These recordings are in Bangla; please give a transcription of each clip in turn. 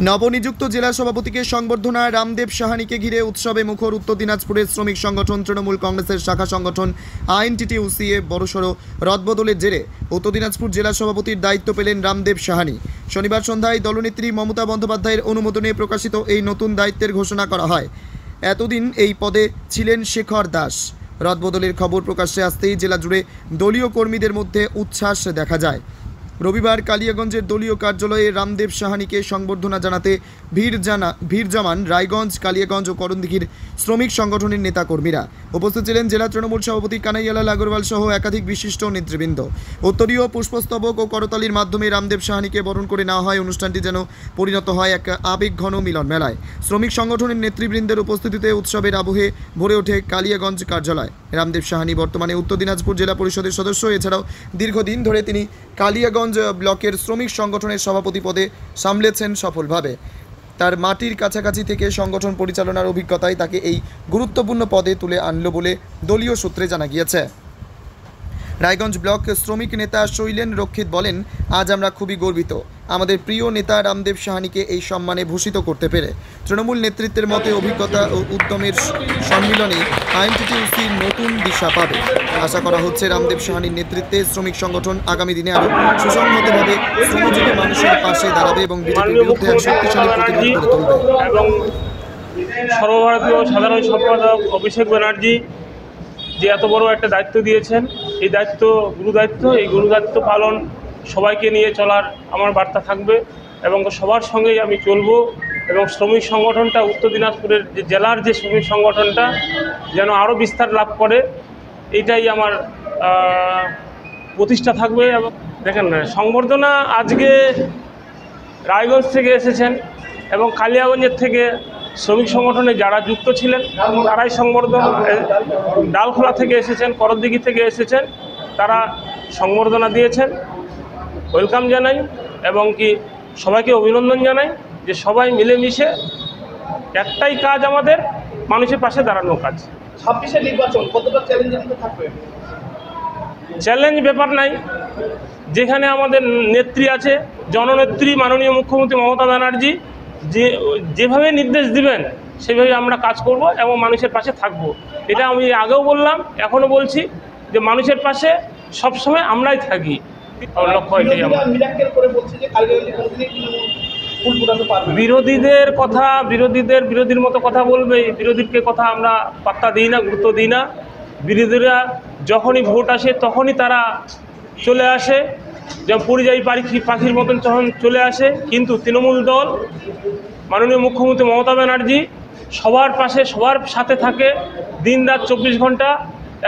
নবনিযুক্ত জেলা সভাপতিকে সংবর্ধনা রামদেব সাহানিকে ঘিরে উৎসবে মুখর উত্তর দিনাজপুরের শ্রমিক সংগঠন তৃণমূল কংগ্রেসের শাখা সংগঠন আইএনটিটিইউসি বড়সড় রদবদলের জেরে উত্তর দিনাজপুর জেলা সভাপতির দায়িত্ব পেলেন রামদেব সাহানি। শনিবার সন্ধ্যায় দলনেত্রী মমতা বন্দ্যোপাধ্যায়ের অনুমোদনে প্রকাশিত এই নতুন দায়িত্বের ঘোষণা করা হয়। এতদিন এই পদে ছিলেন শেখর দাস। রদবদলের খবর প্রকাশ্যে আসতেই জেলা জুড়ে দলীয় কর্মীদের মধ্যে উচ্ছ্বাস দেখা যায়। রবিবার কালিয়াগঞ্জের দলীয় কার্যালয়ে রামদেব সাহানিকে সংবর্ধনা জানাতে ভিড় জমান রায়গঞ্জ, কালিয়াগঞ্জ ও করণদিঘির শ্রমিক সংগঠনের নেতাকর্মীরা। উপস্থিত ছিলেন জেলা তৃণমূল সভাপতি কানাইয়ালাল আগরওয়াল সহ একাধিক বিশিষ্ট নেতৃবৃন্দ। উত্তরীয় পুষ্পস্তবক ও করতালির মাধ্যমে রামদেব সাহানিকে বরণ করে নেওয়া হয়। অনুষ্ঠানটি যেন পরিণত হয় এক আবেগঘন মিলন মেলায়। শ্রমিক সংগঠনের নেতৃবৃন্দের উপস্থিতিতে উৎসবের আবহে ভরে ওঠে কালিয়াগঞ্জ কার্যালয়। রামদেব সাহানি বর্তমানে উত্তর দিনাজপুর জেলা পরিষদের সদস্য। এছাড়াও দীর্ঘদিন ধরে তিনি কালিয়াগঞ্জ ব্লকের শ্রমিক সংগঠনের সভাপতি পদে সামলেছেন সফলভাবে। তার মাটির কাছাকাছি থেকে সংগঠন পরিচালনার অভিজ্ঞতায় তাকে এই গুরুত্বপূর্ণ পদে তুলে আনলো বলে দলীয় সূত্রে জানা গিয়েছে। রায়গঞ্জ ব্লক শ্রমিক নেতা শৈলেন রক্ষিত বলেন, আজ আমরা খুবই গর্বিত আমাদের প্রিয় নেতা রামদেব সাহানিকে এই সম্মানে ভূষিত করতে পেরে। তৃণমূল নেতৃত্বের মতে অভিজ্ঞতা ও উদ্যমের সম্মিলনে আইএনটিটিইউসি নতুন দিশা পাবে। আশা করা হচ্ছে রামদেব সাহানির নেতৃত্বে শ্রমিক সংগঠন আগামী দিনে আরও সুসংহতভাবে শ্রমজীবী মানুষের পাশে দাঁড়াবে এবং বিজেপির বিরুদ্ধে এক শক্তিশালী প্রতিরোধ গড়ে তুলবে। এবং সর্বভারতীয় সাধারণ সম্পাদক অভিষেক ব্যানার্জি যে এত বড় একটা দায়িত্ব দিয়েছেন, এই দায়িত্ব গুরুদায়িত্ব, এই গুরুদায়িত্ব পালন সবাইকে নিয়ে চলার আমার বার্তা থাকবে এবং সবার সঙ্গেই আমি চলবো এবং শ্রমিক সংগঠনটা উত্তর দিনাজপুরের যে জেলার যে শ্রমিক সংগঠনটা যেন আরও বিস্তার লাভ করে, এইটাই আমার প্রতিষ্ঠা থাকবে। এবং দেখেন না, সংবর্ধনা আজকে রায়গঞ্জ থেকে এসেছেন এবং কালিয়াগঞ্জের থেকে শ্রমিক সংগঠনে যারা যুক্ত ছিলেন তারাই সংবর্ধনা, ডালখোলা থেকে এসেছেন, করণদিঘি থেকে এসেছেন, তারা সংবর্ধনা দিয়েছেন। ওয়েলকাম জানাই এবং কি সবাইকে অভিনন্দন জানাই যে সবাই মিলেমিশে একটাই কাজ, আমাদের মানুষের পাশে দাঁড়ানো কাজ। 26-এর নির্বাচন কতটা চ্যালেঞ্জিং থাকবে? চ্যালেঞ্জ ব্যাপার নাই, যেখানে আমাদের নেত্রী আছে, জননেত্রী মাননীয় মুখ্যমন্ত্রী মমতা ব্যানার্জি যেভাবে নির্দেশ দিবেন সেভাবে আমরা কাজ করব এবং মানুষের পাশে থাকব। এটা আমি আগেও বললাম, এখনও বলছি যে মানুষের পাশে সবসময় আমরাই থাকি। লক্ষ্য এটাই আমার। বিরোধীর মতো কথা বলবে, বিরোধীকে কথা আমরা পাত্তা দিই না, গুরুত্ব দিই না। বিরোধীরা যখনই ভোট আসে তখনই তারা চলে আসে, যেমন পরিযায়ী পাখির মতন যখন চলে আসে। কিন্তু তৃণমূল দল, মাননীয় মুখ্যমন্ত্রী মমতা ব্যানার্জি সবার পাশে, সবার সাথে থাকে দিন রাত 24 ঘন্টা।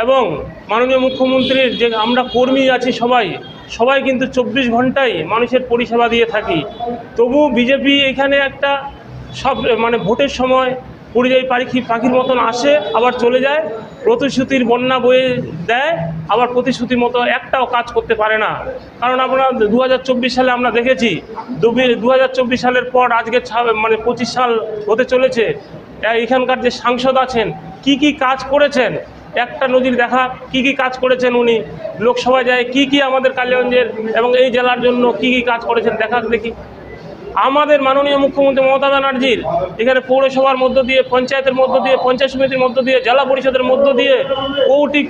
এবং মাননীয় মুখ্যমন্ত্রীর যে আমরা কর্মী আছি সবাই কিন্তু 24 ঘন্টাই মানুষের পরিষেবা দিয়ে থাকি। তবু বিজেপি এখানে একটা ভোটের সময় পরিযায়ী পাখির মতন আসে, আবার চলে যায়, প্রতিশ্রুতির বন্যা বয়ে দেয়, আবার প্রতিশ্রুতির মতো একটাও কাজ করতে পারে না। কারণ আমরা 2024 সালে আমরা দেখেছি, 2024 সালের পর আজকে 25 সাল হতে চলেছে। এখানকার যে সাংসদ আছেন কি কাজ করেছেন, একটা নজির দেখা কি কাজ করেছেন উনি। লোকসভায় যায় কি আমাদের কালিয়াগঞ্জের এবং এই জেলার জন্য কি কাজ করেছেন দেখি। আমাদের মাননীয় মুখ্যমন্ত্রী মমতা ব্যানার্জির এখানে পৌরসভার মধ্য দিয়ে, পঞ্চায়েতের মধ্য দিয়ে, পঞ্চায়েত সমিতির মধ্য দিয়ে, জেলা পরিষদের মধ্য দিয়ে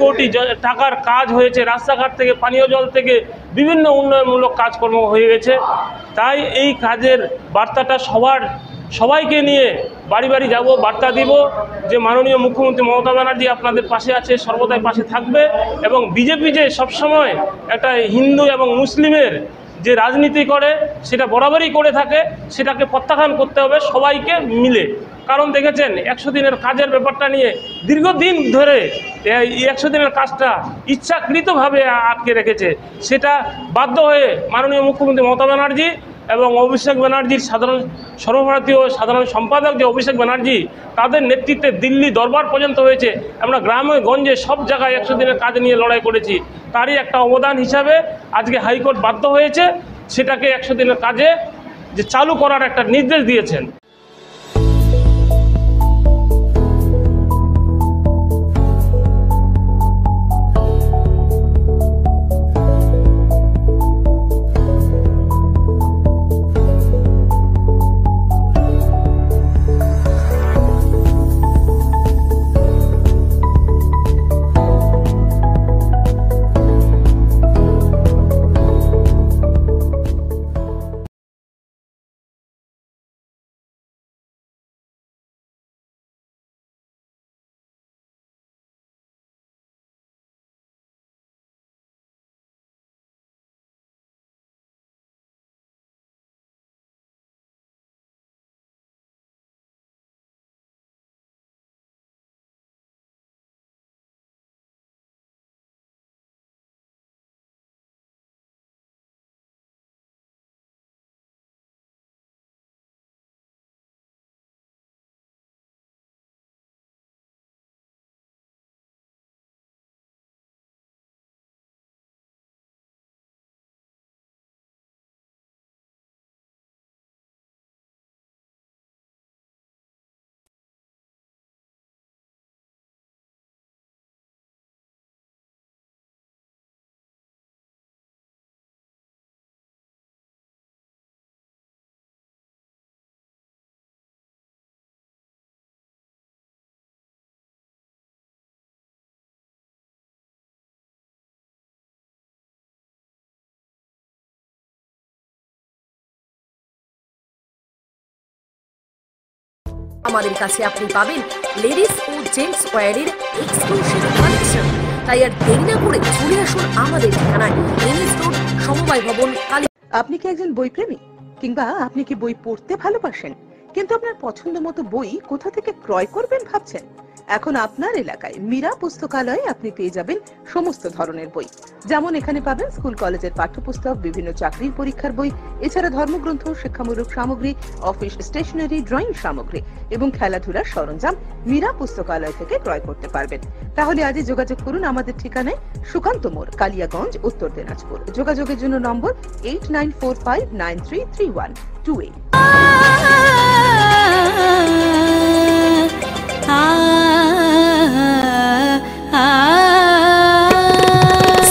কোটি টাকার কাজ হয়েছে। রাস্তাঘাট থেকে, পানীয় জল থেকে বিভিন্ন উন্নয়নমূলক কাজকর্ম হয়ে গেছে। তাই এই কাজের বার্তাটা সবাইকে নিয়ে বাড়ি বাড়ি যাব, বার্তা দিব যে মাননীয় মুখ্যমন্ত্রী মমতা ব্যানার্জি আপনাদের পাশে আছে, সর্বদাই পাশে থাকবে। এবং বিজেপি যে সবসময় একটা হিন্দু এবং মুসলিমের যে রাজনীতি করে সেটা বরাবরই করে থাকে, সেটাকে প্রত্যাখ্যান করতে হবে সবাইকে মিলে। কারণ দেখেছেন 100 দিনের কাজের ব্যাপারটা নিয়ে দীর্ঘদিন ধরে এই 100 দিনের কাজটা ইচ্ছাকৃতভাবে আটকে রেখেছে। সেটা বাধ্য হয়ে মাননীয় মুখ্যমন্ত্রী মমতা ব্যানার্জি এবং অভিষেক ব্যানার্জির সর্বভারতীয় সাধারণ সম্পাদক যে অভিষেক ব্যানার্জি, তাদের নেতৃত্বে দিল্লি দরবার পর্যন্ত হয়েছে। আমরা গ্রামে গঞ্জে সব জায়গায় 100 দিনের কাজ নিয়ে লড়াই করেছি। তারই একটা অবদান হিসাবে আজকে হাইকোর্ট বাধ্য হয়েছে সেটাকে 100 দিনের কাজে যে চালু করার একটা নির্দেশ দিয়েছেন। আমাদের কাছে আপনি পাবেন লেডিস ও জেন্টস ওয়্যারের এক্সক্লুসিভ কালেকশন। তাই আর দেরি না করে চলে আসুন আমাদের ঠিকানায়, এনএস রোড, সমবায় ভবন, কালী। আপনি কি একজন বইপ্রেমী, কিংবা আপনি কি বই পড়তে ভালোবাসেন কিন্তু আপনার পছন্দ মতো বই কোথা থেকে ক্রয় করবেন ভাবছেন? এখন আপনার এলাকায় মীরা পুস্তকালয়ে আপনি পেয়ে যাবেন সমস্ত ধরনের বই। যেমন এখানে পাবেন স্কুল কলেজের পাঠ্যপুস্তক, বিভিন্ন চাকরির পরীক্ষার বই, এছাড়া ধর্মগ্রন্থ, শিক্ষামূলক সামগ্রী, অফিস স্টেশনারি, ড্রয়িং সামগ্রী এবং খেলাধুলার সরঞ্জাম মীরা পুস্তকালয় থেকে ক্রয় করতে পারবেন। তাহলে আজই যোগাযোগ করুন আমাদের ঠিকানায়, সুকান্ত মোড়, কালিয়াগঞ্জ, উত্তর দিনাজপুর। যোগাযোগের জন্য নম্বর 8945933128।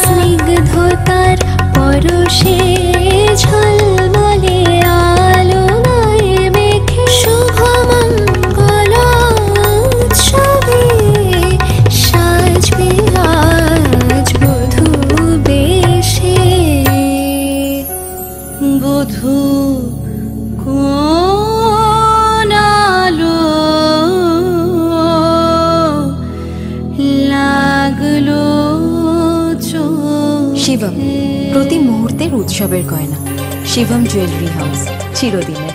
স্নিগ্ধতার পরশে ঝলমলে আলোয় মেখে শুভমঙ্গল উৎসবে সাজবে আজ বধূ বেশে। বধূ কোন আলো লাগলো শিবম, প্রতি মুহূর্তের উৎসবের গয়না। শিবম জুয়েলারি হাউস, চিরদিনের।